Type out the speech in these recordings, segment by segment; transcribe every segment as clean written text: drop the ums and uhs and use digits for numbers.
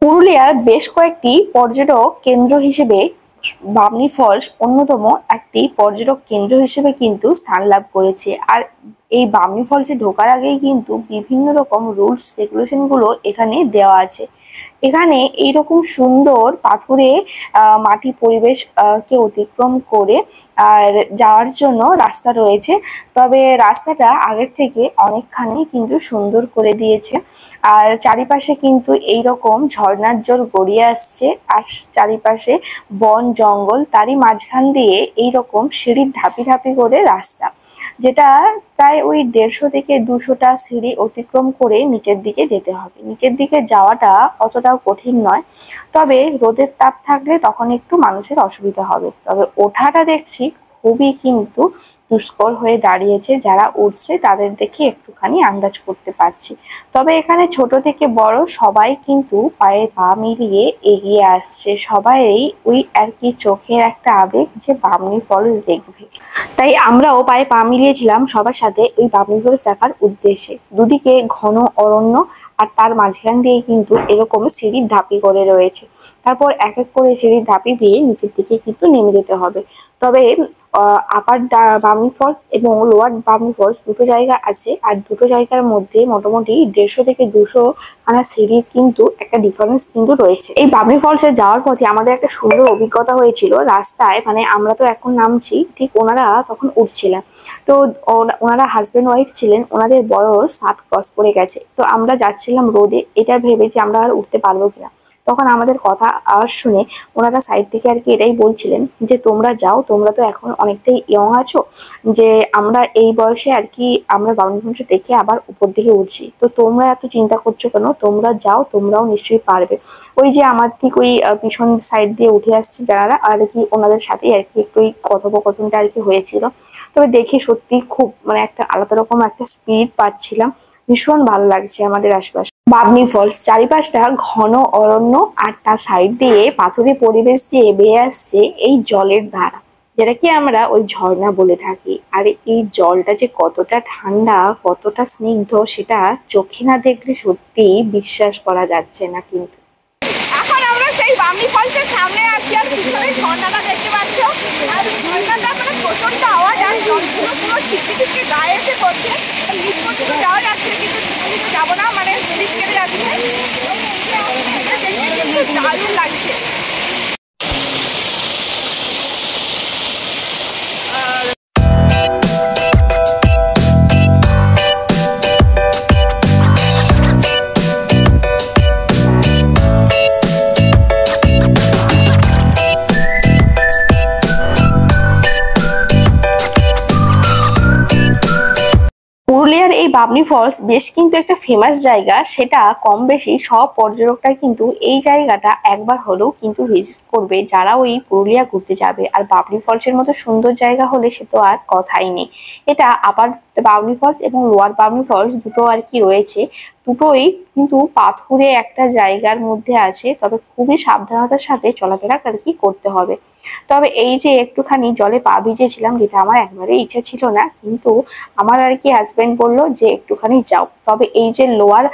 পুরুলিয়ার বেশ কয়েকটি পর্যটক কেন্দ্র হিসেবে বামনি ফলস অন্যতম একটি পর্যটক কেন্দ্র হিসেবে কিন্তু স্থান লাভ করেছে। আর এই বামনি ফলসে ঢোকার আগেই কিন্তু বিভিন্ন রকম রুলস রেগুলেশন গুলো এখানে দেওয়া আছে। এখানে এইরকম সুন্দর পাথুরে মাটি পরিবেশ কে অতিক্রম করে আর যাওয়ার জন্য রাস্তা রয়েছে। তবে রাস্তাটা আগের থেকে অনেকখানি কিন্তু সুন্দর করে দিয়েছে। আর চারিপাশে কিন্তু এইরকম ঝর্ণার জল গড়িয়ে আসছে, আর চারিপাশে বন জঙ্গল, তারই মাঝখান দিয়ে এইরকম সিঁড়ির ধাপি ধাপি করে রাস্তা, যেটা প্রায় ওই 150 থেকে 200টা সিঁড়ি অতিক্রম করে নিচের দিকে যেতে হবে। নিচের দিকে যাওয়াটা অতটাও কঠিন নয়, তবে রোদের তাপ থাকলে তখন একটু মানুষের অসুবিধা হবে। তবে ওঠাটা দেখছি খুবই কিন্তু দুষ্কর হয়ে দাঁড়িয়েছে। যারা উঠছে তাদের দেখে একটুখানি আন্দাজ করতে পারছি। তবে এখানে ছোট থেকে বড় সবাই কিন্তু পায়ে পা মিলিয়ে এগিয়ে আসছে। সবাই ওই আর কি চোখের একটা আবেগ যে বামনি ফলস দেখবে, তাই আমরাও পায়ে পা মিলিয়েছিলাম সবার সাথে ওই বামনি ফলস দেখার উদ্দেশ্যে। দুদিকে ঘন অরণ্য, আর তার মাঝখান দিয়ে কিন্তু এরকম সিঁড়ির ধাপি করে রয়েছে। তারপর এক এক করে সিঁড়ির ধাপি বেয়ে নিচের দিকে কিন্তু নেমে যেতে হবে। তবে আপার বামনি ফলস এবং লোয়ার বামনি ফলস দুটো জায়গা আছে, আর দুটো জায়গার মধ্যে মোটামুটি 150 থেকে 200 খানা সিঁড়ির কিন্তু একটা ডিফারেন্স কিন্তু রয়েছে। এই বামনি ফলসে যাওয়ার পথে আমাদের একটা সুন্দর অভিজ্ঞতা হয়েছিল। রাস্তায় মানে আমরা তো এখন নামছি, ঠিক ওনারা তখন উঠছিলেন। তো ওনারা হাজবেন্ড ওয়াইফ ছিলেন, ওনাদের বয়স 60 ক্রস করে গেছে। তো আমরা যাচ্ছিলাম রোদে, এটা ভেবে যে আমরা আর উঠতে পারবো কিনা। তখন আমাদের কথা আওয়াজ শুনে ওনারা সাইড থেকে আর কি এটাই বলছিলেন যে তোমরা যাও, তোমরা তো এখন অনেকটাই ইয়ং আছো, যে আমরা এই বয়সে আর কি আমরা বামনি ফলস দেখে আবার উপর দিকে উঠছি, তো তোমরা এত চিন্তা করছো কেন, তোমরা যাও, তোমরাও নিশ্চয়ই পারবে। ওই যে আমার ঠিক ওই পিছন সাইড দিয়ে উঠে আসছে যারা আর কি, ওনাদের সাথে আর কি একটু ওই কথোপকথনটা আর কি হয়েছিল। তবে দেখে সত্যি খুব মানে একটা আলাদা রকম একটা স্পিরিট পাচ্ছিলাম। ভীষণ ভালো লাগছে আমাদের আশপাশে। বামনি ফলস চারিপাশটা ঘন অরণ্য, আর তার সাইড দিয়ে পাথুরে পরিবেশ দিয়ে বেয়ে আসছে এই জলের ধারা, যেটাকে আমরা ওই ঝর্ণা বলে থাকি। আর এই জলটা যে কতটা ঠান্ডা, কতটা স্নিগ্ধ, সেটা চোখে না দেখলে সত্যি বিশ্বাস করা যাচ্ছে না। কিন্তু এখন আমরা সেই বামনি ফলসের সামনে আছি, আর পিছনে ঝর্ণাটা দেখতে পাচ্ছ। আর ঝর্ণাটা মানে প্রচন্ড আওয়াজ, আর জলগুলো পুরো ছিটকে ছিটকে গায়ে এসে পড়ছে। নিচ পর্যন্ত যাওয়া যাচ্ছে, কিন্তু নিচে যাবো না, মানে স্লিপ কেটে যাচ্ছে। দেখতে কিন্তু দারুণ লাগছে। পুরুলিয়ার এই বামনি ফলস বেশ কিন্তু একটা ফেমাস জায়গা, সেটা কম বেশি সব পর্যটকরা কিন্তু এই জায়গাটা একবার হলেও কিন্তু ভিজিট করবে যারা ওই পুরুলিয়া ঘুরতে যাবে। আর বামনি ফলসের মতো সুন্দর জায়গা হলে সে তো আর কথাই নেই। এটা আপার বামনি ফলস এবং লোয়ার বামনি ফলস দুটো আর কি রয়েছে। দুটোই কিন্তু পাথুরে একটা জায়গার মধ্যে আছে, তবে খুবই সাবধানতার সাথে চলাফেরা আর কি করতে হবে। তবে এই যে একটুখানি জলে পা ভিজেছিলাম, যেটা আমার একবারে ইচ্ছা ছিল না, কিন্তু আমার আর কি হাজবেন্ড বললো যে একটুখানি যাও। তবে এই যে লোয়ার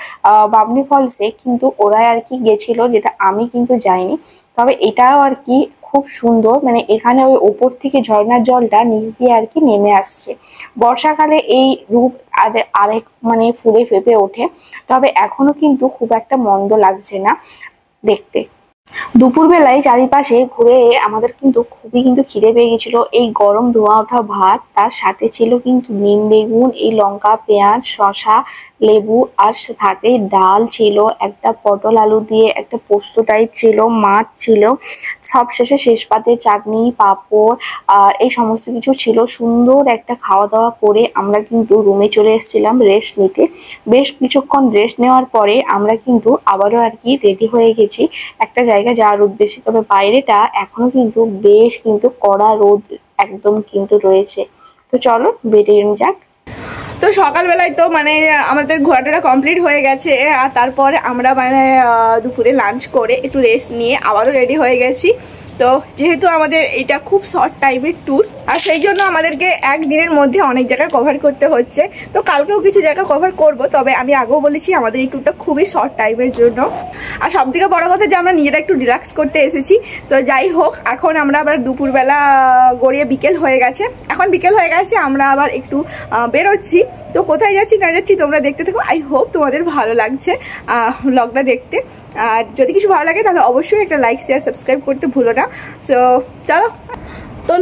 বামনি ফলসে কিন্তু ওরা আর কি গেছিল, যেটা আমি কিন্তু যাইনি। তবে এটাও আর কি খুব সুন্দর, মানে এখানে ওই ওপর থেকে ঝর্ণার জলটা নিচ দিয়ে আর কি নেমে আসছে। বর্ষাকালে এই রূপ আরেক মানে ফুলে ফেঁপে ওঠে। তবে এখনো কিন্তু খুব একটা মন্দ লাগছে না দেখতে। দুপুরবেলায় চারিপাশে ঘুরে আমাদের কিন্তু খুবই কিন্তু খিদে পেয়ে গেছিল। এই গরম ধোয়া ওঠা ভাত, তার সাথে ছিল কিন্তু নিম বেগুন, এই লঙ্কা, পেঁয়াজ, শসা, লেবু, আর সাথে ডাল ছিল, একটা পটল আলু দিয়ে একটা পোস্ত টাইপ ছিল, মাছ ছিল, সব শেষে শেষ পাতে চাটনি, পাঁপড়, আর এই সমস্ত কিছু ছিল। সুন্দর একটা খাওয়া দাওয়া করে আমরা কিন্তু রুমে চলে এসেছিলাম রেস্ট নিতে। বেশ কিছুক্ষণ রেস্ট নেওয়ার পরে আমরা কিন্তু আবারও আর কি রেডি হয়ে গেছি একটা জায়গা যাওয়ার উদ্দেশ্যে। তবে বাইরেটা এখনো কিন্তু বেশ কিন্তু কড়া রোদ একদম কিন্তু রয়েছে। তো চলো বেরিয়ে যাক। তো সকালবেলায় তো মানে আমাদের ঘোরাটা কমপ্লিট হয়ে গেছে, আর তারপর আমরা মানে দুপুরে লাঞ্চ করে একটু রেস্ট নিয়ে আবারও রেডি হয়ে গেছি। তো যেহেতু আমাদের এটা খুব শর্ট টাইমের ট্যুর, আর সেই জন্য আমাদেরকে একদিনের মধ্যে অনেক জায়গা কভার করতে হচ্ছে। তো কালকেও কিছু জায়গা কভার করব, তবে আমি আগেও বলেছি আমাদের এই ট্যুরটা খুবই শর্ট টাইমের জন্য। আর সব থেকে বড়ো কথা যে আমরা নিজেরা একটু রিল্যাক্স করতে এসেছি। তো যাই হোক, এখন আমরা আবার দুপুরবেলা গড়িয়ে বিকেল হয়ে গেছে, এখন বিকেল হয়ে গেছে, আমরা আবার একটু বেরোচ্ছি। তো কোথায় যাচ্ছি না যাচ্ছি তোমরা দেখতে থাকো। আই হোপ তোমাদের ভালো লাগছে ব্লগটা দেখতে। আর যদি কিছু ভালো লাগে তাহলে অবশ্যই একটা লাইক শেয়ার সাবস্ক্রাইব করতে ভুলো না। সো চলো। তো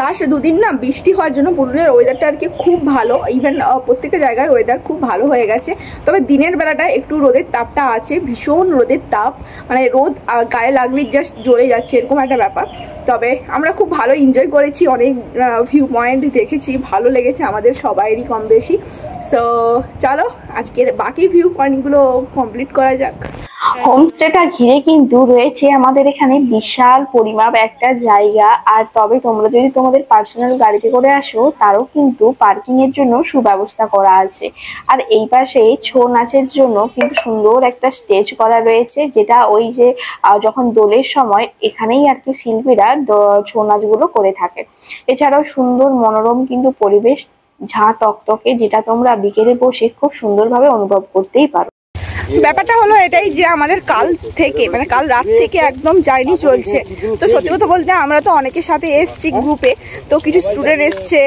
লাস্ট দুদিন না বৃষ্টি হওয়ার জন্য পুরুলিয়ার ওয়েদারটা আর কি খুব ভালো, ইভেন প্রত্যেকটা জায়গার ওয়েদার খুব ভালো হয়ে গেছে। তবে দিনের বেলাটা একটু রোদের তাপটা আছে, ভীষণ রোদের তাপ, মানে রোদ গায়ে লাগলেই জাস্ট জ্বলে যাচ্ছে, এরকম একটা ব্যাপার। তবে আমরা খুব ভালো এনজয় করেছি, অনেক ভিউ পয়েন্ট দেখেছি, ভালো লেগেছে আমাদের সবাইরই কম বেশি। সো চলো আজকের বাকি ভিউ পয়েন্টগুলো কমপ্লিট করা যাক। হোমস্টেটা ঘিরে কিন্তু রয়েছে আমাদের এখানে বিশাল পরিমাপ একটা জায়গা। আর তবে তোমরা যদি তোমাদের পার্সোনাল গাড়িতে করে আসো, তারও কিন্তু পার্কিং এর জন্য সুব্যবস্থা করা আছে। আর এই পাশে ছৌ নাচের জন্য কিন্তু সুন্দর একটা স্টেজ করা রয়েছে, যেটা ওই যে যখন দোলের সময় এখানেই আর কি শিল্পীরা ছৌ নাচগুলো করে থাকে। এছাড়াও সুন্দর মনোরম কিন্তু পরিবেশ, ঝাঁ তকতকে, যেটা তোমরা বিকেলে বসে খুব সুন্দরভাবে অনুভব করতেই পারো। ব্যাপারটা হলো এটাই যে আমাদের কাল থেকে, মানে কাল রাত থেকে একদম জার্নি চলছে। তো সত্যি কথা বলতে আমরা তো অনেকের সাথে এসছি গ্রুপে, তো কিছু স্টুডেন্ট এসছে,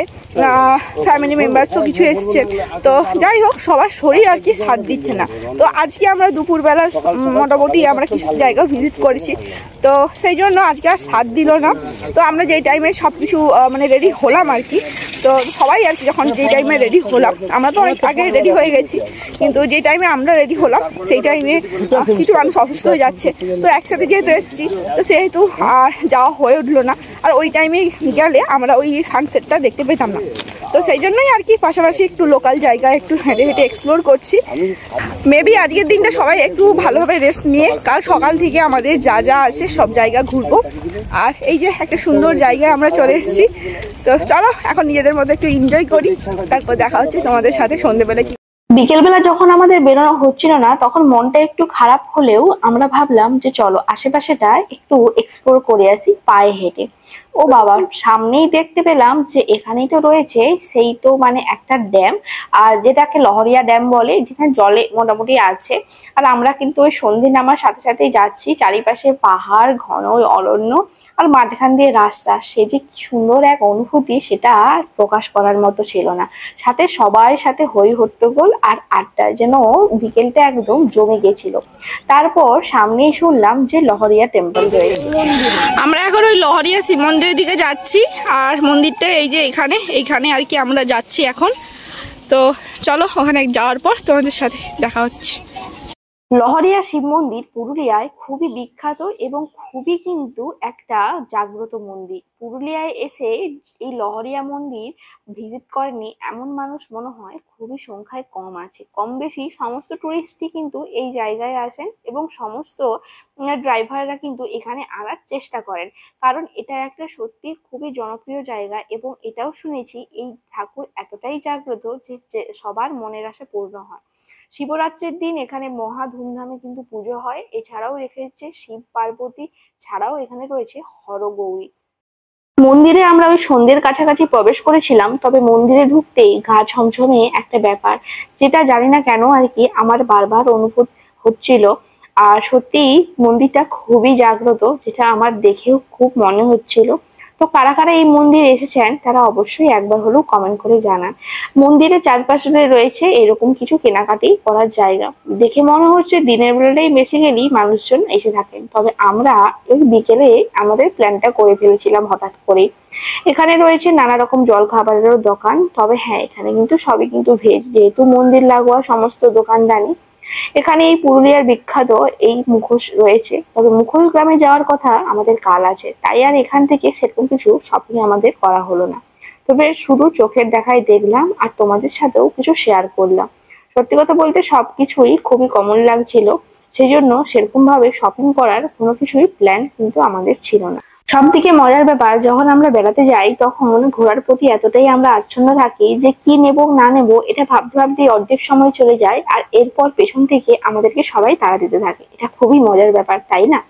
ফ্যামিলি মেম্বার্সও কিছু এসছেন। তো যাই হোক, সবার শরীর আর কি সাথ দিচ্ছে না। তো আজকে আমরা দুপুরবেলা মোটামুটি আমরা কিছু জায়গা ভিজিট করেছি, তো সেই জন্য আজকে আর সাথ দিল না। তো আমরা যেই টাইমে সব কিছু মানে রেডি হলাম আর কি, তো সবাই আর কি যখন যেই টাইমে রেডি হলাম, আমরা তো অনেক আগে রেডি হয়ে গেছি, কিন্তু যেই টাইমে আমরা রেডি হলাম সেই টাইমে কিছু মানুষ অসুস্থ হয়ে যাচ্ছে। তো একসাথে যেহেতু এসেছি, তো সেহেতু আর যাওয়া হয়ে উঠলো না। আর ওই টাইমে গেলে আমরা ওই সানসেটটা দেখতে পেতাম না। তো সেই জন্যই আর কি পাশাপাশি একটু লোকাল জায়গায় একটু হেঁটে হেঁটে এক্সপ্লোর করছি। মেবি আজকের দিনটা সবাই একটু ভালোভাবে রেস্ট নিয়ে কাল সকাল থেকে আমাদের যা যা আছে সব জায়গা ঘুরবো। আর এই যে একটা সুন্দর জায়গায় আমরা চলে এসেছি। তো চলো এখন নিজেদের মধ্যে একটু এনজয় করি, তারপর দেখা হচ্ছে তোমাদের সাথে সন্ধ্যেবেলা। বিকেলবেলা যখন আমাদের বেরোনো হচ্ছিল না, তখন মনটা একটু খারাপ হলেও আমরা ভাবলাম যে চলো আশেপাশেটা একটু এক্সপ্লোর করে আসি পায়ে হেঁটে। ও বাবা, সামনেই দেখতে পেলাম যে এখানেই তো রয়েছে সেই তো মানে একটা ড্যাম, আর যেটাকে লহরিয়া ড্যাম বলে, যেখানে জলে মোটামুটি আছে। আর আমরা কিন্তু ওই সন্ধে নামার সাথে সাথেই যাচ্ছি, চারিপাশে পাহাড়, ঘন অরণ্য, আর মাঝখান দিয়ে রাস্তা। সে যে কি সুন্দর এক অনুভূতি, সেটা প্রকাশ করার মতো ছিল না। সাথে সবার সাথে হই হট্টগোল আর আড্ডা, যেন বিকেলটা একদম জমে গেছিল। তারপর সামনেই শুনলাম যে লহরিয়া টেম্পল রয়েছে। আমরা এখন ওই লহরিয়া শিব মন্দিরের দিকে যাচ্ছি, আর মন্দিরটা এই যে এইখানে আর কি আমরা যাচ্ছি এখন। তো চলো ওখানে যাওয়ার পর তোমাদের সাথে দেখা হচ্ছে। লহরিয়া শিব মন্দির পুরুলিয়ায় খুবই বিখ্যাত এবং খুবই কিন্তু একটা জাগ্রত মন্দির। পুরুলিয়ায় এসে এই লহরিয়া মন্দির ভিজিট করেনি এমন মানুষ মনে হয় খুবই সংখ্যায় কম আছে। কম বেশি সমস্ত টুরিস্টই কিন্তু এই জায়গায় আসেন এবং সমস্ত ড্রাইভাররা কিন্তু এখানে আনার চেষ্টা করেন, কারণ এটা একটা সত্যি খুবই জনপ্রিয় জায়গা। এবং এটাও শুনেছি এই ঠাকুর এতটাই জাগ্রত যে সবার মনের আশা পূর্ণ হয়। শিবরাত্রির দিন এখানে মহা ধুমধামে কিন্তু পুজো হয়। এছাড়াও রেখেছে শিব পার্বতী, ছাড়াও এখানে রয়েছে হরগৌরী। মন্দিরে আমরা ওই সন্ধ্যের কাছাকাছি প্রবেশ করেছিলাম, তবে মন্দিরে ঢুকতেই গা ছমছমে একটা ব্যাপার, যেটা জানি না কেন আর কি আমার বারবার অনুভূত হচ্ছিল। আর সত্যি মন্দিরটা খুবই জাগ্রত, যেটা আমার দেখেও খুব মনে হচ্ছিল। তো কারা কারা এই মন্দিরে এসেছেন তারা অবশ্যই একবার হলেও কমেন্ট করে জানান। মন্দিরের চারপাশে রয়েছে এরকম কিছু কেনাকাটি করার জায়গা। দেখে মনে হচ্ছে দিনের বেলাটাই বেসিক্যালি মানুষজন এসে থাকেন, তবে আমরা ওই বিকেলে আমাদের প্ল্যানটা করে ফেলেছিলাম হঠাৎ করে। এখানে রয়েছে নানা রকম জল খাবারেরও দোকান, তবে হ্যাঁ এখানে কিন্তু সবই কিন্তু ভেজ, যেহেতু মন্দির লাগোয়া সমস্ত দোকানদানি। এখানে এই পুরুলিয়ার বিখ্যাত এই মুখোশ রয়েছে, তবে মুখোশ গ্রামে যাওয়ার কথা আমাদের কাল আছে, তাই আর এখান থেকে সেরকম কিছু শপিং আমাদের করা হলো না। তবে শুধু চোখের দেখায় দেখলাম আর তোমাদের সাথেও কিছু শেয়ার করলাম। সত্যি কথা বলতে সবকিছুই খুবই কমন লাগছিল, সেই জন্য সেরকম ভাবে শপিং করার কোনো কিছুই প্ল্যান কিন্তু আমাদের ছিল না। সব থেকে মজার ব্যাপার, যখন আমরা বেড়াতে যাই তখন ঘোরার প্রতি এতটাই আমরা আচ্ছন্ন থাকি যে কি নেব না নেব এটা ভাবতে ভাবতেই অর্ধেক সময় চলে যায়, আর এরপর পেছন থেকে আমাদেরকে সবাই তাড়া দিতে থাকে। এটা খুবই মজার ব্যাপার, তাই না?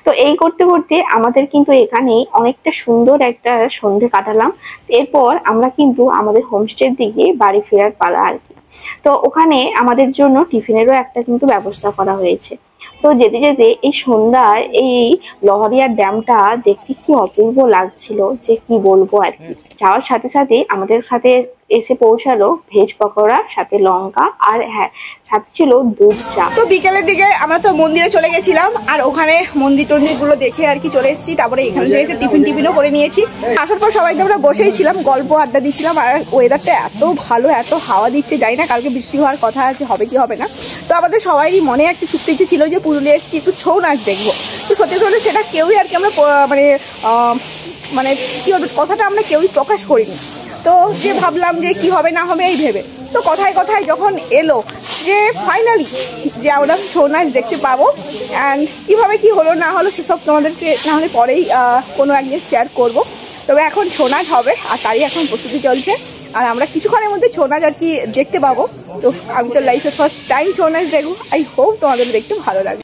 তো এই করতে করতে আমাদের কিন্তু এখানে অনেকটা সুন্দর একটা সন্ধে কাটালাম। এরপর আমরা কিন্তু আমাদের হোমস্টের দিকে বাড়ি ফেরার পালা আর কি। তো ওখানে আমাদের জন্য টিফিনেরও একটা কিন্তু ব্যবস্থা করা হয়েছে। তো যেতে যেতে এই সন্ধ্যায় এই লহরিয়ার ড্যামটা দেখতে কি অপূর্ব লাগছিল যে কি বলবো আর কি। যাওয়ার সাথে সাথে আমাদের সাথে এসে পৌঁছালো ভেজ পকোড়া, সাথে লঙ্কা, আর হ্যাঁ সাথে ছিল দুধ চা। তো বিকেলের দিকে আমরা তো মন্দিরে চলে গেছিলাম, আর ওখানে মন্দির টন্দির গুলো দেখে আর কি চলে এসেছি। তারপরে এখানে এসে টিফিনও করে নিয়েছি। আসার পর সবাইকে আমরা বসেই ছিলাম, গল্প আড্ডা দিচ্ছিলাম। আর ওয়েদারটা এত ভালো, এত হাওয়া দিচ্ছে, জানি না কালকে বৃষ্টি হওয়ার কথা আছে, হবে কি হবে না। তো আমাদের সবারই মনে একটা ছুটতে ইচ্ছে ছিল যে পুরুলিয়া এসেছি, একটু ছৌ নাচ দেখবো। তো সত্যি কথা সেটা কেউই আর কি আমরা মানে কি বলবো, কথাটা আমরা কেউই প্রকাশ করিনি। তো যে ভাবলাম যে কি হবে না হবে এই ভেবে, তো কথায় কথায় যখন এলো যে ফাইনালি যে আমরা ছৌ নাচ দেখতে পাবো, অ্যান্ড কীভাবে কি হলো না হলো সেসব তোমাদেরকে না হলে পরেই কোনো একদিন শেয়ার করব। তবে এখন ছৌ নাচ হবে আর তারই এখন প্রস্তুতি চলছে, আর আমরা কিছুক্ষণের মধ্যে ছৌ নাচ আর কি দেখতে পাবো। তো আমি তো লাইফে ফার্স্ট টাইম ছৌ নাচ দেখবো, আই হোপ তোমাদের দেখতে ভালো লাগে।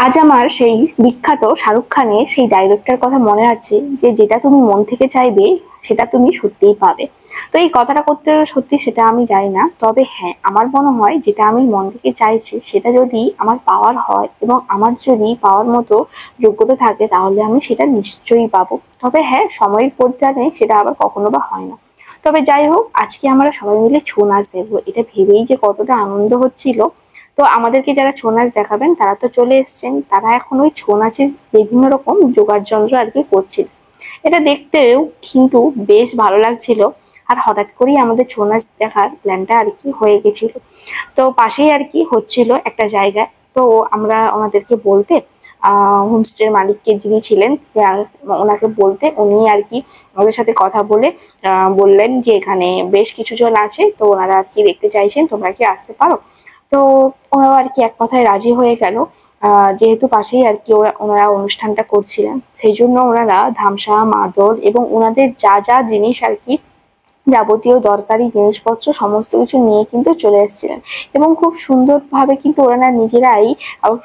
আজ আমার সেই বিখ্যাত শাহরুখ খানের সেই ডায়লগটার কথা মনে আছে যে যেটা তুমি মন থেকে চাইবে সেটা তুমি সত্যিই পাবে। তো এই কথাটা করতে সত্যি সেটা আমি জানি না, তবে হ্যাঁ আমার মনে হয় যেটা আমি মন থেকে চাইছি সেটা যদি আমার পাওয়ার হয় এবং আমার যদি পাওয়ার মতো যোগ্যতা থাকে তাহলে আমি সেটা নিশ্চয়ই পাবো। তবে হ্যাঁ সময়ের পরিধানে সেটা আবার কখনো বা হয় না। তবে যাই হোক, আজকে আমরা সবাই মিলে ছৌ নাচ দেখবো, এটা ভেবেই যে কতটা আনন্দ হচ্ছিল। তো আমাদেরকে যারা ছৌ নাচ দেখাবেন তারা তো চলে এসছেন, তারা এখন ওই ছৌ নাচের বিভিন্ন রকম জোগাড় যন্ত্র আর কি করছিল। এটা দেখতেও কিন্তু বেশ ভালো লাগছিল। আর হঠাৎ করেই আমাদের ছৌ নাচ দেখার প্ল্যানটা আর কি হয়ে গেছিল। তো পাশেই আর কি হচ্ছিল একটা জায়গায়। তো আমরা ওনাদেরকে বলতে হোমস্টের মালিককে যিনি ছিলেন ওনাকে বলতে উনি আর কি আমাদের সাথে কথা বলে বললেন যে এখানে বেশ কিছু জন আছে, তো ওনারা আর কি দেখতে চাইছেন, তোমরা কি আসতে পারো। তো ওরাও আর কি এক কথায় রাজি হয়ে গেল। যেহেতু পাশেই আর কি ওনারা অনুষ্ঠানটা করছিলেন, সেই জন্য ওনারা ধামসা, মাদল এবং ওনাদের যা যা জিনিস আর কি যাবতীয় দরকারি জিনিসপত্র সমস্ত কিছু নিয়ে কিন্তু চলে এসেছিলেন। এবং খুব সুন্দরভাবে কিন্তু ওনারা নিজেরাই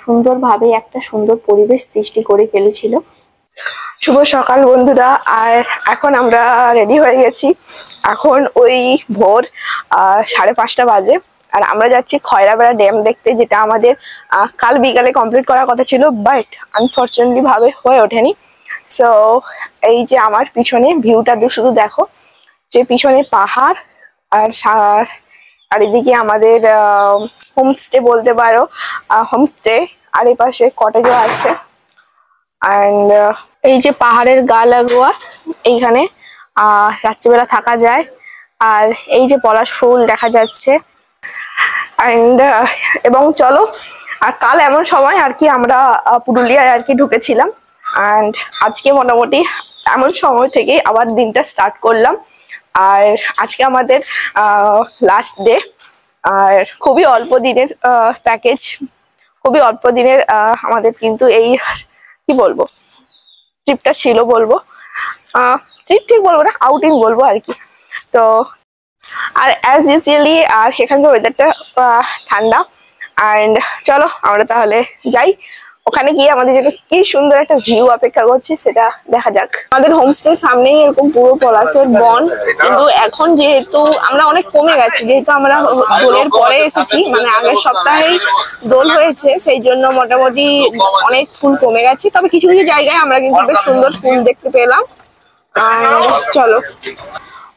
সুন্দরভাবে একটা সুন্দর পরিবেশ সৃষ্টি করে ফেলেছিল। শুভ সকাল বন্ধুরা, আর এখন আমরা রেডি হয়ে গেছি। এখন ওই ভোর 5:30 বাজে, আর আমরা যাচ্ছি খয়রাবেড়া ড্যাম দেখতে, যেটা আমাদের কাল বিকালে কমপ্লিট করার কথা ছিল, বাট আনফর্চুনেটলি ভাবে হয়ে ওঠেনি। সো এই যে আমার পিছনে ভিউটা শুধু দেখো, যে পিছনে পাহাড় আর এদিকে আমাদের হোমস্টে বলতে পারো, হোমস্টে, আর এই পাশে কটেজও আছে। অ্যান্ড এই যে পাহাড়ের গা লাগোয়া এইখানে রাত্রিবেলা থাকা যায়। আর এই যে পলাশ ফুল দেখা যাচ্ছে। অ্যান্ড এবং চলো, আর কাল এমন সময় আর কি আমরা পুরুলিয়ায় আর কি ঢুকেছিলাম, অ্যান্ড আজকে মোটামুটি এমন সময় থেকে আবার দিনটা স্টার্ট করলাম। আর আজকে আমাদের লাস্ট ডে, আর খুবই অল্প দিনের প্যাকেজ, খুবই অল্প দিনের আমাদের কিন্তু এই কি বলবো ট্রিপটা ছিল, বলবো ট্রিপ ঠিক বলবো না, আউটিং বলবো আর কি। তো আর অ্যাজ ইউজুয়ালি আর এখানকার ওয়েদারটা ঠান্ডা। অ্যান্ড চলো আমরা তাহলে যাই, ওখানে গিয়ে আমাদের জন্য কি সুন্দর একটা ভিউ অপেক্ষা করছে সেটা দেখা যাক। আমাদের হোমস্টের সামনেই এরকম পুরো পলাশের বন, কিন্তু এখন যেহেতু আমরা অনেক কমে গেছি, যেহেতু আমরা দোলের পরে এসেছি, মানে আগের সপ্তাহেই দোল হয়েছে, সেই জন্য মোটামুটি অনেক ফুল কমে গেছে। তবে কিছু কিছু জায়গায় আমরা কিন্তু বেশ সুন্দর ফুল দেখতে পেলাম। চলো,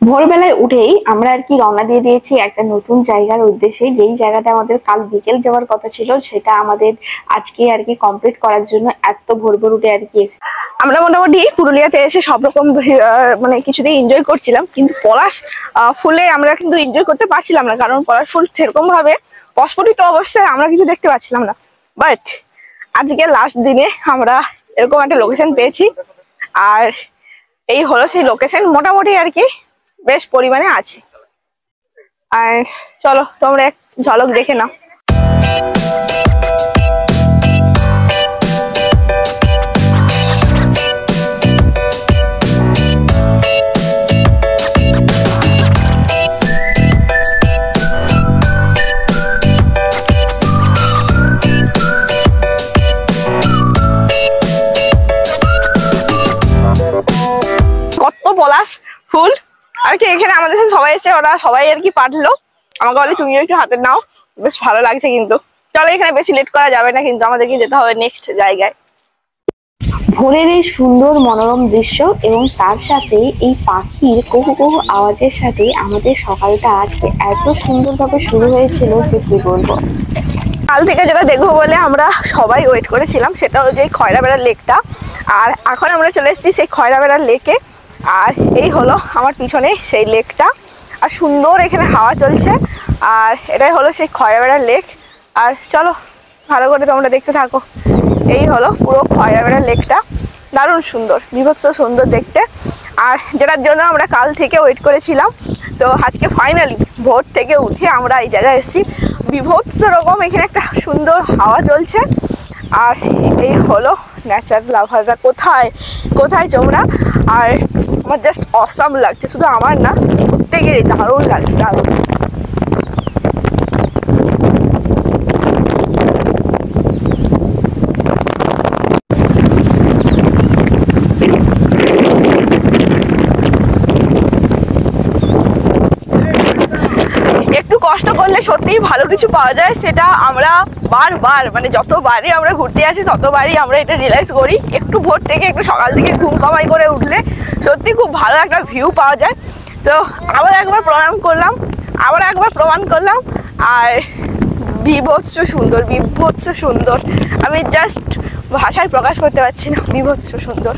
ভোরবেলায় উঠেই আমরা আর কি রওনা দিয়ে দিয়েছি একটা নতুন জায়গার উদ্দেশ্যে, যেই জায়গাটা আমাদের কাল বিকেল যাওয়ার কথা ছিল সেটা আমাদের আজকে আর কি কমপ্লিট করার জন্য এত ভোর ভোর উঠে আর কি এসে আমরা মোটামুটি পুরুলিয়াতে এসে সব রকম মানে কিছুতেই এনজয় করছিলাম, কিন্তু পলাশ ফুলে আমরা কিন্তু এনজয় করতে পারছিলাম না, কারণ পলাশ ফুল সেরকম ভাবে প্রস্ফুটিত অবস্থায় আমরা কিছু দেখতে পাচ্ছিলাম না। বাট আজকে লাস্ট দিনে আমরা এরকম একটা লোকেশন পেয়েছি, আর এই হলো সেই লোকেশন, মোটামুটি আর কি বেশ পরিমাণে আছে। আর চলো তোমরা এক ঝলক দেখে নাও। পলাশ ফুল আর কি। এখানে আমাদের সাথে সবাই এসে, ওরা সবাই আর কি পাঠলো, আমাকে বলে তুমিও একটু হাতে নাও, বেশ ভালো লাগছে। কিন্তু চলো এখানে বেশি লেট করা যাবে না, কিন্তু আমাদেরকে যেতে হবে নেক্সট জায়গায়। ভোরের এই সুন্দর মনোরম দৃশ্য এবং তার সাথে এই পাখির কুহু কুহু আওয়াজের সাথে আমাদের সকালটা আজকে এত সুন্দরভাবে শুরু হয়েছিল যে কি বলবো। কাল থেকে যেটা দেখবো বলে আমরা সবাই ওয়েট করেছিলাম সেটা হলো যে খয়রাবেড়ার লেকটা। আর এখন আমরা চলে এসেছি সেই খয়রাবেড়ার লেকে। আর এই হলো আমার পিছনে সেই লেকটা, আর সুন্দর এখানে হাওয়া চলছে। আর এটাই হলো সেই খয়রাবেড়ার লেক। আর চলো ভালো করে তোমরা দেখতে থাকো। এই হলো পুরো খয়রাবেড়ার লেকটা, দারুণ সুন্দর, বীভৎস সুন্দর দেখতে। আর যেটার জন্য আমরা কাল থেকে ওয়েট করেছিলাম, তো আজকে ফাইনালি ভোর থেকে উঠে আমরা এই জায়গায় এসেছি। বীভৎস রকম এখানে একটা সুন্দর হাওয়া চলছে। আর এই হলো ন্যাচার লাভাররা কোথায় কোথায় তোমরা। আর আমার জাস্ট অসাম লাগছে, শুধু আমার না, প্রত্যেকেরই দারুণ লাগছে, দারুণ। একটু কষ্ট করলে সত্যিই ভালো কিছু পাওয়া যায়, সেটা আমরা বারবার মানে যতবারই আমরা ঘুরতে আসি ততবারই আমরা এটা রিয়েলাইজ করি। একটু ভোর থেকে একটু সকাল থেকে ঘুম কামাই করে উঠলে সত্যি খুব ভালো একটা ভিউ পাওয়া যায়। তো আবার একবার প্রণাম করলাম, আবার একবার প্রমাণ করলাম। আর বীভৎস সুন্দর, বীভৎস সুন্দর, আমি জাস্ট ভাষায় প্রকাশ করতে পারছি না, বীভৎস সুন্দর।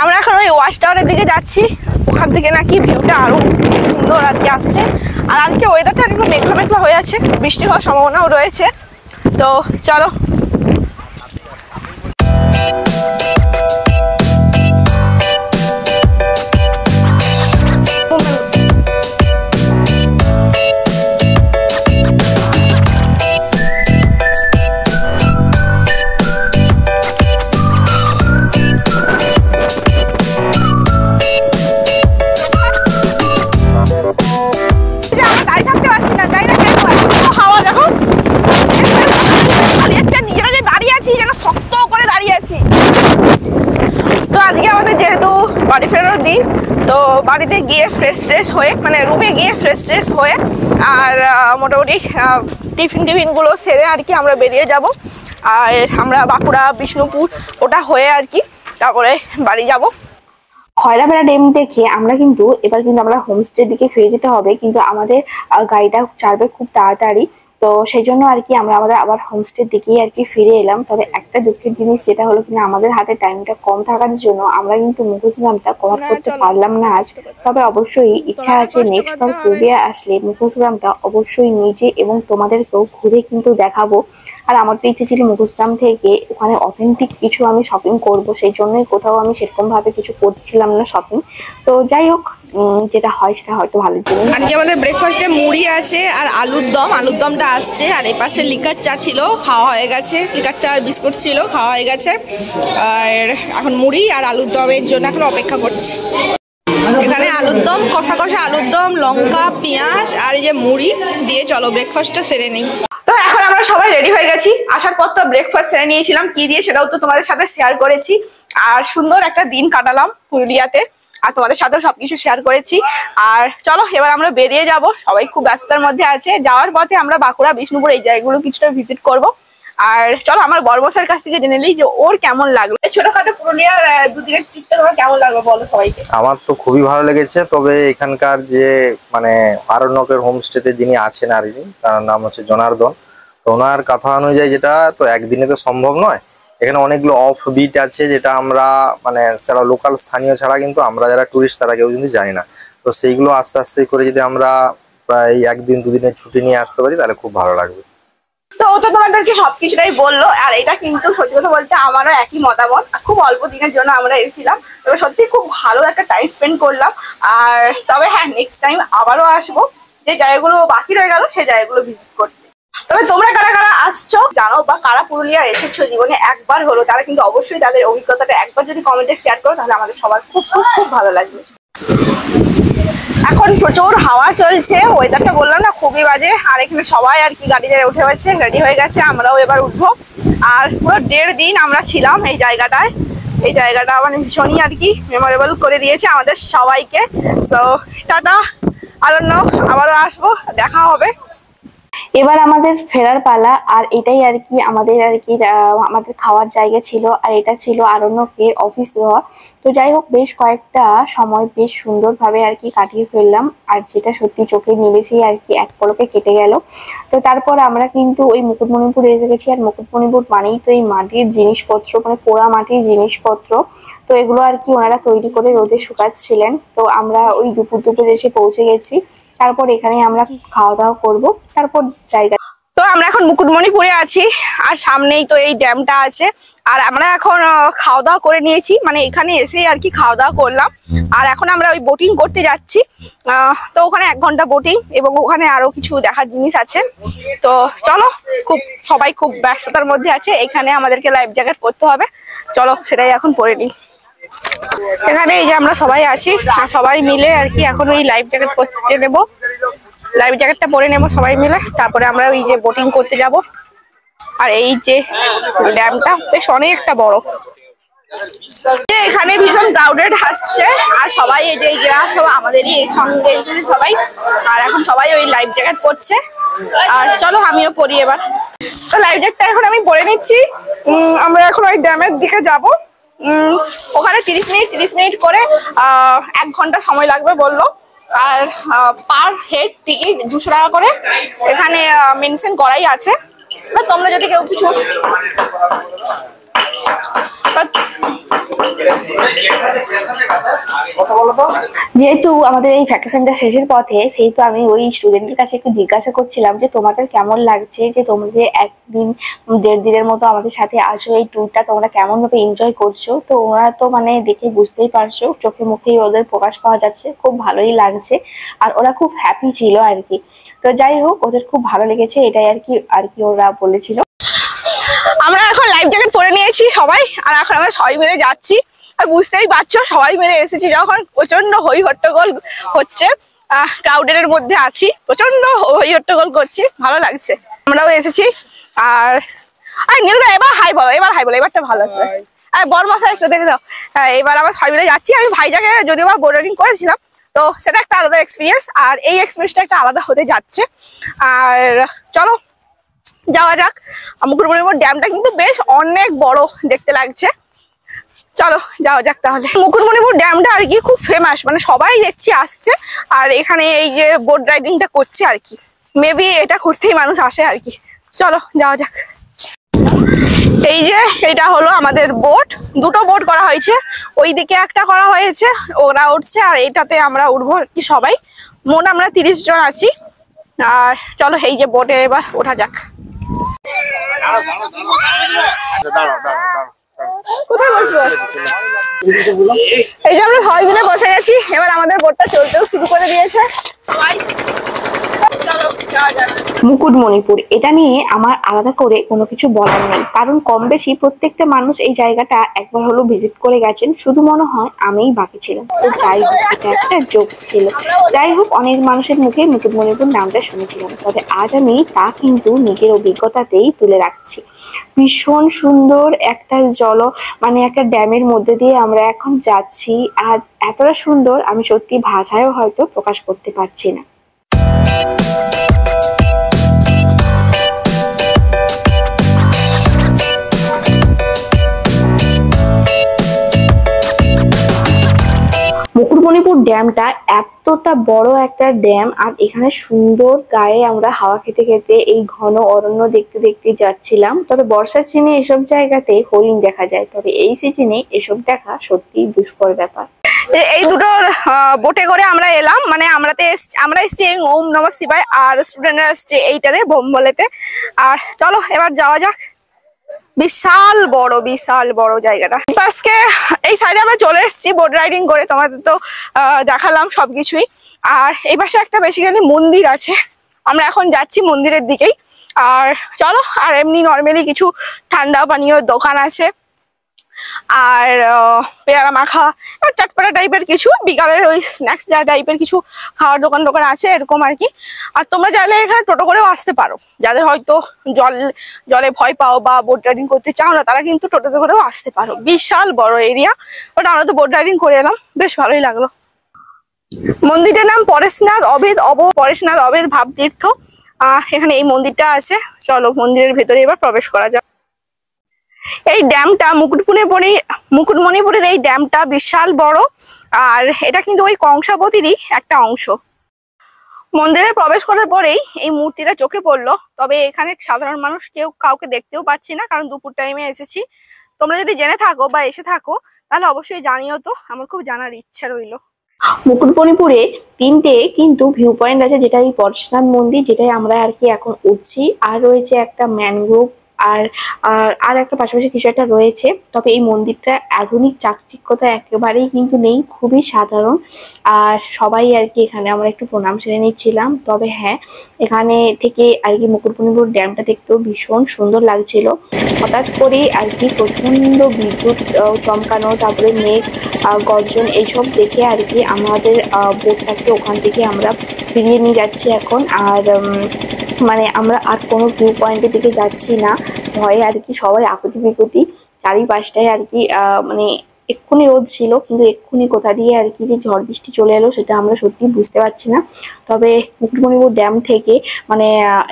আমরা এখন ওই ওয়াচ টাওয়ারের দিকে যাচ্ছি, ওখান থেকে নাকি ভিউটা আরো সুন্দর আর কি আসছে। আর আজকে ওয়েদারটা একটু মেঘলা মেঘলা হয়ে আছে, বৃষ্টি হওয়ার সম্ভাবনাও রয়েছে। তো চলো। বাড়ি ফেরানোর দিন, তো বাড়িতে গিয়ে ফ্রেশ ট্রেশ হয়ে মানে রুমে গিয়ে ফ্রেশ ট্রেশ হয়ে আর মোটামুটি টিফিনগুলো সেরে আর কি আমরা বেরিয়ে যাব। আর আমরা বাঁকুড়া বিষ্ণুপুর ওটা হয়ে আর কি তারপরে বাড়ি যাব। খয়রাবেড়া ড্যাম দেখে আমরা কিন্তু এবার কিন্তু আমরা হোমস্টের দিকে ফিরে যেতে হবে, কিন্তু আমাদের গাড়িটা ছাড়বে খুব তাড়াতাড়ি। তো সেই জন্য আর কি আমরা আবার হোমস্টের দিকেই আর কি ফিরে এলাম। তবে একটা দুঃখের জিনিস যেটা হলো কিনা আমাদের হাতে টাইমটা কম থাকার জন্য আমরা কিন্তু মুখোশগ্রামটা কভার করতে পারলাম না আজ। তবে অবশ্যই ইচ্ছা আছে নেক্সট বার পুরুলিয়া আসলে মুখোশগ্রামটা অবশ্যই নিজে এবং তোমাদেরকেও ঘুরে কিন্তু দেখাবো। আর আমার তো ইচ্ছে ছিল মুখোশগ্রাম থেকে ওখানে অথেন্টিক কিছু আমি শপিং করব, সেই জন্যই কোথাও আমি সেরকম ভাবে কিছু করছিলাম না শপিং। তো যাই হোক, যেটা হয় সেটা হয়তো ভালো জিনিস। আজকে আমাদের ব্রেকফাস্টে মুড়ি আছে আর আলুর দমটা আসছে। আর এই পাশে লিকার চা ছিল, খাওয়া হয়ে গেছে। লিকার চা আর বিস্কুট ছিল, খাওয়া হয়ে গেছে। আর এখন মুড়ি আর আলুর দমের জন্য এখন অপেক্ষা করছি। এখানে আলুর দম, কষা কষা আলুর দম, লঙ্কা, পেঁয়াজ আর এই যে মুড়ি দিয়ে চলো ব্রেকফাস্টটা সেরে নিই। তো এখন আমরা সবাই রেডি হয়ে গেছি। আসার পর তো ব্রেকফাস্ট সেরে নিয়েছিলাম, কি দিয়ে সেটাও তো তোমাদের সাথে শেয়ার করেছি। আর সুন্দর একটা দিন কাটালাম পুরুলিয়াতে, আর তোমাদের সাথেও সবকিছু শেয়ার করেছি। আর চলো এবার আমরা বেরিয়ে যাব, সবাই খুব ব্যস্ততার মধ্যে আছে। যাওয়ার পথে আমরা বাঁকুড়া বিষ্ণুপুর এই জায়গাগুলো কিছুটা ভিজিট করব। আর চলো আমার বড়মশাইয়ের কাছ থেকে জেনে নিই যে ওর কেমন লাগলো ছোটখাটো পুরুলিয়ার দুদিনের ট্রিপটা। তোমার কেমন লাগলো বলো সবাইকে। আমার তো খুবই ভালো লেগেছে। তবে এখানকার যে মানে আরণ্যকের হোমস্টেতে যিনি আছেন আর কি, তার নাম হচ্ছে জনার্দন। তো ওনার কথা অনুযায়ী যেটা তো একদিনে তো সম্ভব নয়, এখানে অনেকগুলো অফ বিট আছে যেটা আমরা মানে যারা লোকাল স্থানীয় ছাড়া কিন্তু আমরা যারা টুরিস্ট তারা কেউ কিন্তু জানি না। তো সেইগুলো আস্তে আস্তে করে যদি আমরা প্রায় একদিন দুদিনের ছুটি নিয়ে আসতে পারি তাহলে খুব ভালো লাগবে। তো ও তো তোমাদেরকে সবকিছুটাই বললো। আর এটা কিন্তু সত্যি কথা বলতে আমারও একই মতামত। খুব অল্প দিনের জন্য আমরা এসেছিলাম, তবে সত্যি খুব ভালো একটা টাইম স্পেন্ড করলাম। আর তবে হ্যাঁ, নেক্সট টাইম আবারও আসবো, যে জায়গাগুলো বাকি রয়ে গেল সেই জায়গাগুলো ভিজিট করতে। তবে তোমরা কারা কারা আসছো জানো, বা কারা পুরুলিয়া এসেছো জীবনে একবার হলো, তারা কিন্তু অবশ্যই তাদের অভিজ্ঞতাটা একবার যদি কমেন্টে শেয়ার করো, তাহলে আমাদের সবার খুব খুব খুব ভালো লাগবে। এখন প্রচুর হাওয়া চলছে, ওয়েদারটা বললাম না খুবই বাজে। আর এখানে সবাই আর কি গাড়িতে উঠে গেছে, রেডি হয়ে গেছে, আমরাও এবার উঠবো। আর পুরো 1.5 দিন আমরা ছিলাম এই জায়গাটায়। এই জায়গাটা মানে ভীষণই আর কি মেমোরেবল করে দিয়েছে আমাদের সবাইকে। সো টাটা, আবারও আসবো, দেখা হবে। এবার আমাদের ফেরার পালা। আর এটাই আর কি আমাদের আমাদের খাওয়ার জায়গা ছিল, আর এটা ছিল আরণ্যকের অফিস রোড। তো যাই হোক, বেশ কয়েকটা সময় বেশ সুন্দরভাবে আর কি কাটিয়ে ফেললাম, আর যেটা সত্যি চোখে মিলেছেই আর কি এক পলকে কেটে গেল। তো তারপর আমরা কিন্তু ওই মুকুটমণিপুর এসে গেছি। আর মুকুটমণিপুর মানেই তো এই মাটির জিনিসপত্র, মানে পোড়া মাটির জিনিসপত্র। তো এগুলো আর কি ওনারা তৈরি করে রোদে শুকাচ্ছিলেন। তো আমরা ওই দুপুর এসে পৌঁছে গেছি। তারপর এখানে আমরা খাওয়া দাওয়া করবো, তারপর জায়গা। তো আমরা এখন মুকুটমণিপুরে আছি, আর সামনেই তো এই ড্যামটা আছে। আর আমরা এখন খাওয়া দাওয়া করে নিয়েছি, মানে এখানে এসেই আর কি খাওয়া দাওয়া করলাম। আর এখন আমরা ওই বোটিং করতে যাচ্ছি। তো ওখানে 1 ঘন্টা বোটিং, এবং ওখানে আরো কিছু দেখার জিনিস আছে। তো চলো, সবাই খুব ব্যস্ততার মধ্যে আছে। এখানে আমাদেরকে লাইফ জ্যাকেট পরতে হবে, চলো সেটাই এখন পরে নিই। এখানে এই যে আমরা সবাই আছি, সবাই মিলে আর কি এখন ওই লাইফ জ্যাকেট পরতে নেবো। লাইফ জ্যাকেটটা পরে নেবো সবাই মিলে, তারপরে আমরা ওই যে বোটিং করতে যাব। আর এই যে ড্যামটা বেশ অনেকটা বড়। এখানে ভীষণ ক্রাউডেড আসছে, আর সবাই এই যে সব আমাদেরই সঙ্গে এসেছে সবাই। আর এখন সবাই ওই লাইফ জ্যাকেট পরছে, আর চলো আমিও পরি এবার। তো লাইফ জ্যাকেটটা এখন আমি পরে নিচ্ছি। আমরা এখন ওই ড্যামের দিকে যাব। ওখানে 30 মিনিট করে 1 ঘন্টা সময় লাগবে বললো। আর পার হেড টিকিট 200 টাকা করে এখানে মেনশন করাই আছে। তোমরা যদি কেউ কিছু যেহেতু আমাদের এই ভ্যাকেশনটা শেষের পথে, সেহেতু আমি ওই স্টুডেন্টের কাছে একটু জিজ্ঞাসা করছিলাম যে তোমাদের কেমন লাগছে, যে তোমরা যে 1-1.5 দিনের মতো আমাদের সাথে আসো, এই ট্যুরটা তোমরা কেমন ভাবে এনজয় করছো। তো ওরা তো মানে দেখে বুঝতেই পারছো, চোখে মুখেই ওদের প্রকাশ পাওয়া যাচ্ছে, খুব ভালোই লাগছে। আর ওরা খুব হ্যাপি ছিল আর কি। তো যাই হোক, ওদের খুব ভালো লেগেছে, এটাই আর কি ওরা বলেছিল। আমরা এখন লাইফ জ্যাকেট পরে নিয়েছি সবাই, আর এখন আমরা সবাই মিলে যাচ্ছি। আর বুঝতেই পারছো সবাই মিলে এসেছি যখন, প্রচন্ড হই হট্টগোল হচ্ছে। ক্রাউডের মধ্যে আছি, প্রচন্ড হই হট্টগোল করছি, ভালো লাগছে। আমরাও এসেছি। আর নীলদা এবার হাই বলো, এবারটা ভালো আছে। আর বড়মশাই একটু দেখে দাও। এবার আমরা সবাই মিলে যাচ্ছি। আমি ভাইজাকে যদিও বা বোর্ডিং করেছিলাম, তো সেটা একটা আলাদা এক্সপিরিয়েন্স, আর এই এক্সপিরিয়েন্সটা একটা আলাদা হতে যাচ্ছে। আর চলো যাওয়া যাক। মুকুটমণিপুর ড্যামটা কিন্তু বেশ অনেক বড় দেখতে লাগছে, চলো যাওয়া যাক তাহলে। মুকুটমণিপুর ড্যামটা আর কি খুব ফেমাস, মানে সবাই দেখছি আসছে। আর এখানে এই যে বোট রাইডিংটা করছে আর কি, মেবি এটা করতেই মানুষ আসে আর কি। চলো যাওয়া যাক। এই যে এটা হলো আমাদের বোট, 2টো বোট করা হয়েছে। ওইদিকে একটা করা হয়েছে, ওরা উঠছে, আর এইটাতে আমরা উঠবো আর কি সবাই। মোট আমরা 30 জন আছি। আর চলো এই যে বোটে এবার ওঠা যাক। কোথায় বসবো? এই যে আমরা সবাই মিলে বসে গেছি, এবার আমাদের বোটটা চলতেও শুরু করে দিয়েছে। মুকুটমণিপুর, এটা নিয়ে আমার আলাদা করে কোনো কিছু বলার নেই, কারণ কম বেশি প্রত্যেকটা মানুষ এই জায়গাটা একবার হলো ভিজিট করে গেছেন, শুধু মনে হয় আমিই বাকি ছিলাম। তো যাই হোক, এটা একটা জোকস ছিল। যাই হোক, অনেক মানুষের মুখে মুকুটমণিপুর নামটা শুনেছিলাম, তবে আজ আমি তা কিন্তু নিজের অভিজ্ঞতাতেই তুলে রাখছি। ভীষণ সুন্দর একটা মানে একটা ড্যামের মধ্যে দিয়ে আমরা এখন যাচ্ছি, আর এতটা সুন্দর আমি সত্যি ভাষায়ও হয়তো প্রকাশ করতে পারছি না। মুকুটমণিপুর ড্যামটা এতটা বড় একটা ড্যাম, আর এখানে সুন্দর গায়ে আমরা হাওয়া খেতে খেতে এই ঘন অরণ্য দেখতে দেখতে যাচ্ছিলাম। তবে বর্ষার সিজনে এসব জায়গাতে হরিণ দেখা যায়, তবে এই সিজনে এসব দেখা সত্যি দুষ্কর ব্যাপার। এই দুটো বোটে করে আমরা এলাম, মানে আমরা এসছি ওম নমঃ শিবায়, আর স্টুডেন্টরা এসছে এইটারে বোম্বলেতে। আর চলো এবার যাওয়া যাক। বিশাল বড় জায়গাটা। আজকে এই সাইডে আমরা চলে এসেছি বোট রাইডিং করে, তোমাদের তো দেখালাম সবকিছুই। আর এই পাশে একটা বেসিক্যালি মন্দির আছে, আমরা এখন যাচ্ছি মন্দিরের দিকেই। আর চলো, আর এমনি নর্মালি কিছু ঠান্ডা পানীয় দোকান আছে, আর পেয়ারা মাখা, চটপটা টাইপের কিছু বিকালের ওই স্ন্যাক্স যা টাইপের কিছু খাওয়ার দোকান টোকান আছে এরকম আর কি। আর তোমরা চাইলে এখানে টোটো করেও আসতে পারো, যাদের হয়তো জলে ভয় পাও বা বোট রাইডিং করতে চাও না তারা কিন্তু টোটোতে করেও আসতে পারো। বিশাল বড় এরিয়া, ওটা আমরা তো বোট রাইডিং করে এলাম, বেশ ভালোই লাগলো। মন্দিরটার নাম পরেশনাথ অভেদ ভাবতীর্থ। এখানে এই মন্দিরটা আছে। চলো মন্দিরের ভেতরে এবার প্রবেশ করা যাক। এই ড্যামটা মুকুটমণিপুরের এই ড্যামটা বিশাল বড়, আর এটা কিন্তু ওই কংসাবতীরই একটা অংশ। মন্দিরে প্রবেশ করার পরেই এই মূর্তিটা চোখে পড়লো, তবে এখানে সাধারণ মানুষ কাউকে দেখতেও পাচ্ছি না, কারণ দুপুর টাইমে এসেছি। তোমরা যদি জেনে থাকো বা এসে থাকো তাহলে অবশ্যই জানিও, তো আমার খুব জানার ইচ্ছা রইলো। মুকুটমণিপুরে 3টে কিন্তু ভিউ পয়েন্ট আছে, যেটা এই পরেশনাথ মন্দির, যেটাই আমরা আর কি এখন উঠছি, আর রয়েছে একটা ম্যানগ্রোভ, আর আর একটা পাশাপাশি কিছু একটা রয়েছে। তবে এই মন্দিরটা আধুনিক চাকচিক্যতা একেবারেই কিন্তু নেই, খুবই সাধারণ। আর সবাই আর কি এখানে আমরা একটু প্রণাম সেরে নিচ্ছিলাম। তবে হ্যাঁ, এখানে থেকে আর কি মুকুটমণিপুর ড্যামটা দেখতেও ভীষণ সুন্দর লাগছিল। হঠাৎ করে আর কি প্রচন্ড বিদ্যুৎ চমকানো, তারপরে মেঘ গর্জন, এইসব দেখে আর কি আমাদের বোটটাকে ওখান থেকে আমরা ফিরিয়ে নিয়ে যাচ্ছি এখন। আর মানে আমরা আর কোনো ভিউ পয়েন্টের দিকে যাচ্ছি না, ভয়ে আর কি সবাই আকুতি বিকুতি। চারিপাশটায় আর কি মানে এক্ষুনি রোদ ছিল, কিন্তু এক্ষুনি কোথা দিয়ে আর কি যে ঝড় বৃষ্টি চলে এলো সেটা আমরা সত্যি বুঝতে পারছি না। তবে মুকুটমণিপুর ড্যাম থেকে মানে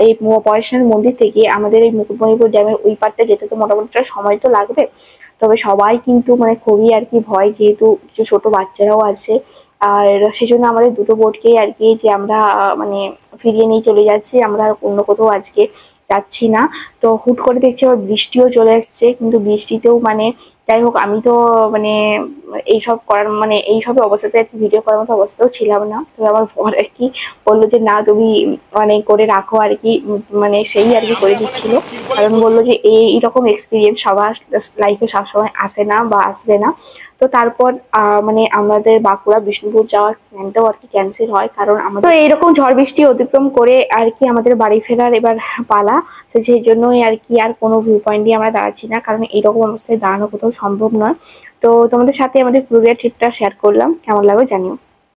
এই পরেশনাথ মন্দির থেকে আমাদের এই মুকুটমণিপুর ড্যামের ওই পারটা যেতে তো মোটামুটি একটা সময় তো লাগবে। তবে সবাই কিন্তু মানে খুবই আর কি ভয়, যেহেতু কিছু ছোট বাচ্চারাও আছে। আর সেজন্য আমাদের দুটো বোটকেই আর কি যে আমরা মানে ফিরিয়ে নিয়ে চলে যাচ্ছি, আমরা অন্য কোথাও আজকে যাচ্ছি না। তো হুট করে দেখছি আবার বৃষ্টিও চলে এসছে, কিন্তু বৃষ্টিতেও মানে যাই হোক, আমি তো মানে এইসব করার মানে এইসব অবস্থাতে একটু ভিডিও করার মতো অবস্থাও ছিলাম না। তবে আমার বর আর কি বললো যে না তুমি মানে করে রাখো আর কি, মানে সেই আর কি করে দিচ্ছিল। কারণ বললো যে এইরকম এক্সপিরিয়েন্স সবার লাইফে সবসময় আসে না বা আসবে না। তো তারপর মানে আমাদের বাঁকুড়া বিষ্ণুপুর যাওয়ার প্ল্যানটাও আর কি ক্যান্সেল হয়, কারণ আমাদের তো এইরকম ঝড় বৃষ্টি অতিক্রম করে আর কি আমাদের বাড়ি ফেরার এবার পালা। তো সেই জন্যই আর কি আর কোনো ভিউ পয়েন্টই আমরা দাঁড়াচ্ছি না, কারণ এইরকম অবস্থায় দাঁড়ানো কোথাও সম্ভব নয়। তো তোমাদের সাথে আমাদের পুরুলিয়া ট্রিপটা শেয়ার করলাম, কেমন লাগবে জানিও।